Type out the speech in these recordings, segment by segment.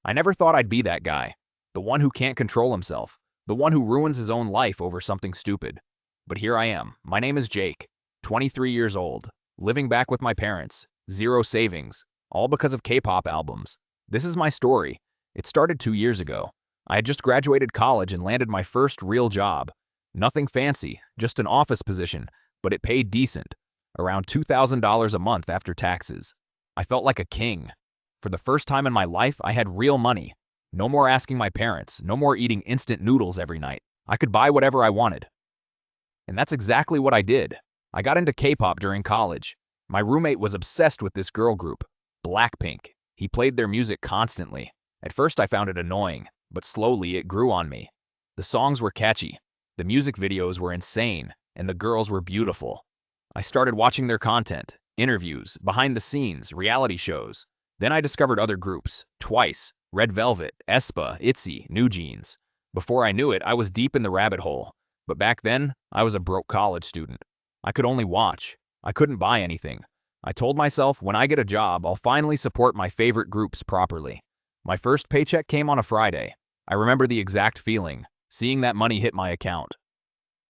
I never thought I'd be that guy. The one who can't control himself. The one who ruins his own life over something stupid. But here I am. My name is Jake, 23 years old, living back with my parents, zero savings, all because of K-pop albums. This is my story. It started 2 years ago. I had just graduated college and landed my first real job. Nothing fancy, just an office position, but it paid decent, around $2,000 a month after taxes. I felt like a king. For the first time in my life, I had real money. No more asking my parents, no more eating instant noodles every night. I could buy whatever I wanted. And that's exactly what I did. I got into K-pop during college. My roommate was obsessed with this girl group, Blackpink. He played their music constantly. At first I found it annoying, but slowly it grew on me. The songs were catchy, the music videos were insane, and the girls were beautiful. I started watching their content, interviews, behind the scenes, reality shows. Then I discovered other groups, Twice, Red Velvet, aespa, ITZY, New Jeans. Before I knew it, I was deep in the rabbit hole. But back then, I was a broke college student. I could only watch. I couldn't buy anything. I told myself when I get a job, I'll finally support my favorite groups properly. My first paycheck came on a Friday. I remember the exact feeling, seeing that money hit my account.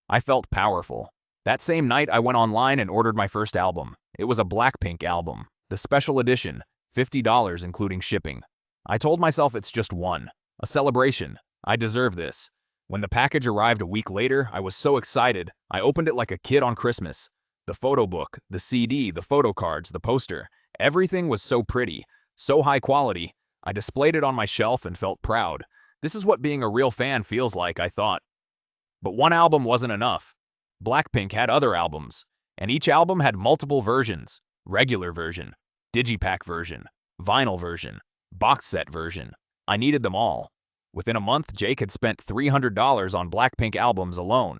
I felt powerful. That same night, I went online and ordered my first album. It was a Blackpink album, the special edition, $50 including shipping. I told myself it's just one, a celebration. I deserve this. When the package arrived a week later, I was so excited. I opened it like a kid on Christmas. The photo book, the CD, the photo cards, the poster, everything was so pretty, so high quality. I displayed it on my shelf and felt proud. This is what being a real fan feels like, I thought. But one album wasn't enough. Blackpink had other albums, and each album had multiple versions. Regular version, digipack version, vinyl version, box set version. I needed them all. Within a month, Jake had spent $300 on Blackpink albums alone.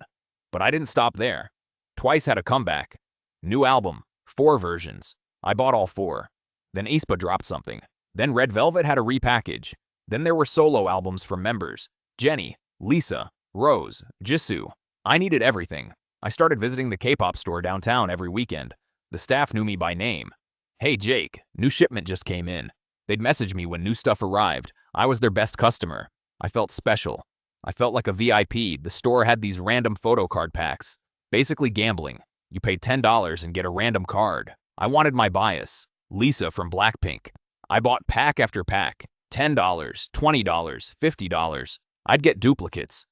But I didn't stop there. Twice had a comeback. New album, 4 versions. I bought all 4. Then aespa dropped something. Then Red Velvet had a repackage. Then there were solo albums from members. Jennie, Lisa, Rose, Jisoo. I needed everything. I started visiting the K-pop store downtown every weekend. The staff knew me by name. Hey Jake, new shipment just came in. They'd message me when new stuff arrived. I was their best customer. I felt special. I felt like a VIP. The store had these random photo card packs. Basically gambling. You pay $10 and get a random card. I wanted my bias. Lisa from Blackpink. I bought pack after pack. $10, $20, $50. I'd get duplicates.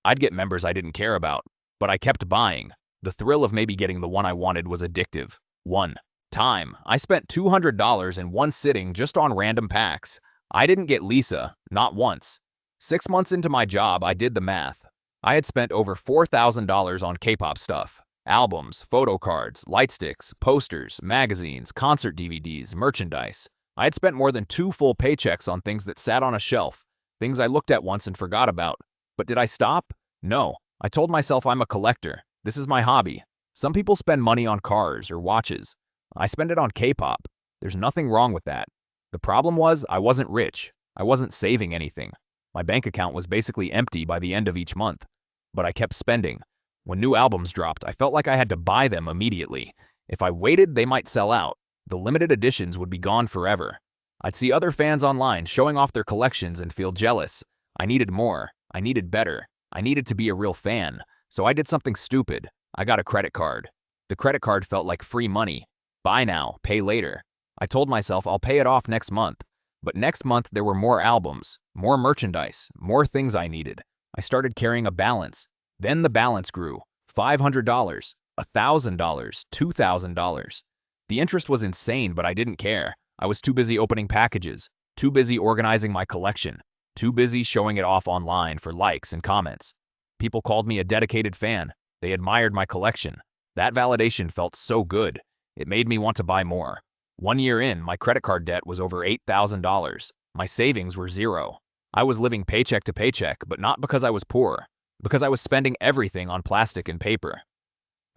I'd get members I didn't care about. But I kept buying. The thrill of maybe getting the one I wanted was addictive. One time, I spent $200 in one sitting just on random packs. I didn't get Lisa, not once. 6 months into my job, I did the math. I had spent over $4,000 on K-pop stuff. Albums, photo cards, light sticks, posters, magazines, concert DVDs, merchandise. I had spent more than 2 full paychecks on things that sat on a shelf, things I looked at once and forgot about. But did I stop? No. I told myself I'm a collector. This is my hobby. Some people spend money on cars or watches. I spend it on K-pop. There's nothing wrong with that. The problem was I wasn't rich. I wasn't saving anything. My bank account was basically empty by the end of each month. But I kept spending. When new albums dropped, I felt like I had to buy them immediately. If I waited, they might sell out. The limited editions would be gone forever. I'd see other fans online showing off their collections and feel jealous. I needed more. I needed better. I needed to be a real fan. So I did something stupid. I got a credit card. The credit card felt like free money. Buy now, pay later. I told myself I'll pay it off next month. But next month there were more albums, more merchandise, more things I needed. I started carrying a balance. Then the balance grew. $500, $1,000, $2,000. The interest was insane, but I didn't care. I was too busy opening packages, too busy organizing my collection, too busy showing it off online for likes and comments. People called me a dedicated fan. They admired my collection. That validation felt so good. It made me want to buy more. 1 year in, my credit card debt was over $8,000. My savings were zero. I was living paycheck to paycheck, but not because I was poor, because I was spending everything on plastic and paper.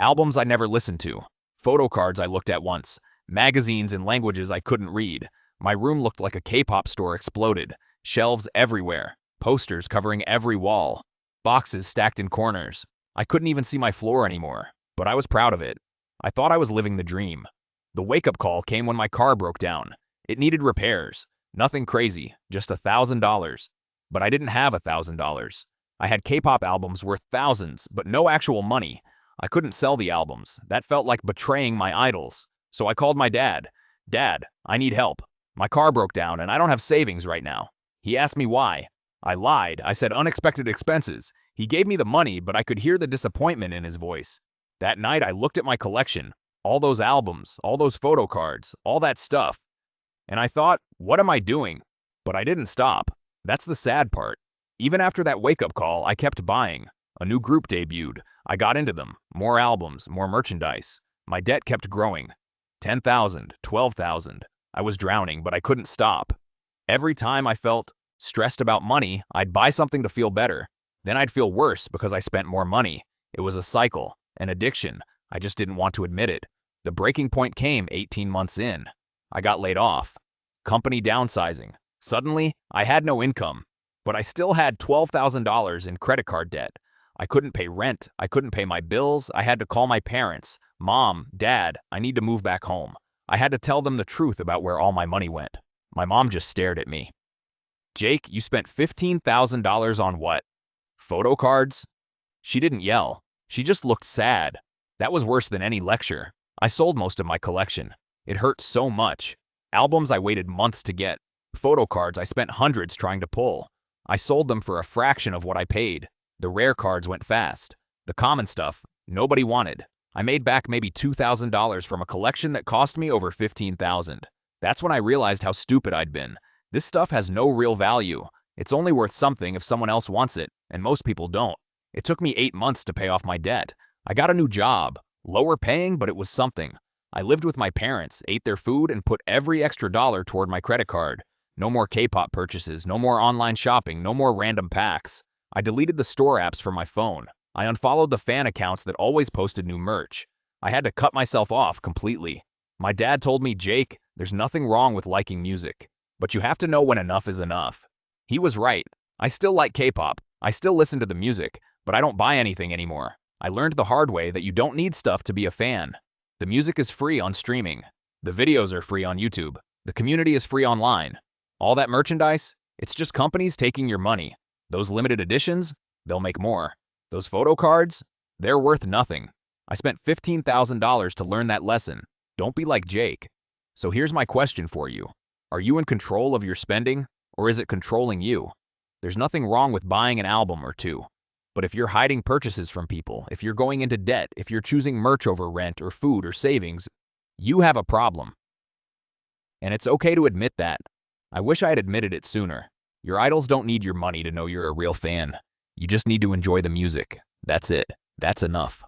Albums I never listened to, photo cards I looked at once, magazines in languages I couldn't read. My room looked like a K-pop store exploded, shelves everywhere, posters covering every wall, boxes stacked in corners. I couldn't even see my floor anymore, but I was proud of it. I thought I was living the dream. The wake-up call came when my car broke down. It needed repairs. Nothing crazy, just $1,000. But I didn't have $1,000. I had K-pop albums worth thousands, but no actual money. I couldn't sell the albums. That felt like betraying my idols. So I called my dad. Dad, I need help. My car broke down and I don't have savings right now. He asked me why. I lied. I said unexpected expenses. He gave me the money, but I could hear the disappointment in his voice. That night I looked at my collection, all those albums, all those photo cards, all that stuff. And I thought, what am I doing? But I didn't stop. That's the sad part. Even after that wake-up call, I kept buying. A new group debuted. I got into them. More albums, more merchandise. My debt kept growing. 10,000, 12,000. I was drowning, but I couldn't stop. Every time I felt stressed about money, I'd buy something to feel better. Then I'd feel worse because I spent more money. It was a cycle, an addiction. I just didn't want to admit it. The breaking point came 18 months in. I got laid off. Company downsizing. Suddenly, I had no income, but I still had $12,000 in credit card debt. I couldn't pay rent. I couldn't pay my bills. I had to call my parents. Mom, Dad, I need to move back home. I had to tell them the truth about where all my money went. My mom just stared at me. Jake, you spent $15,000 on what? Photo cards? She didn't yell. She just looked sad. That was worse than any lecture. I sold most of my collection. It hurt so much. Albums I waited months to get. Photo cards I spent hundreds trying to pull. I sold them for a fraction of what I paid. The rare cards went fast. The common stuff, nobody wanted. I made back maybe $2,000 from a collection that cost me over $15,000. That's when I realized how stupid I'd been. This stuff has no real value. It's only worth something if someone else wants it, and most people don't. It took me 8 months to pay off my debt. I got a new job. Lower paying, but it was something. I lived with my parents, ate their food, and put every extra dollar toward my credit card. No more K-pop purchases, no more online shopping, no more random packs. I deleted the store apps from my phone. I unfollowed the fan accounts that always posted new merch. I had to cut myself off completely. My dad told me, Jake, there's nothing wrong with liking music, but you have to know when enough is enough. He was right. I still like K-pop. I still listen to the music, but I don't buy anything anymore. I learned the hard way that you don't need stuff to be a fan. The music is free on streaming. The videos are free on YouTube. The community is free online. All that merchandise, it's just companies taking your money. Those limited editions, they'll make more. Those photo cards, they're worth nothing. I spent $15,000 to learn that lesson. Don't be like Jake. So here's my question for you. Are you in control of your spending, or is it controlling you? There's nothing wrong with buying an album or two. But if you're hiding purchases from people, if you're going into debt, if you're choosing merch over rent or food or savings, you have a problem. And it's okay to admit that. I wish I had admitted it sooner. Your idols don't need your money to know you're a real fan. You just need to enjoy the music. That's it. That's enough.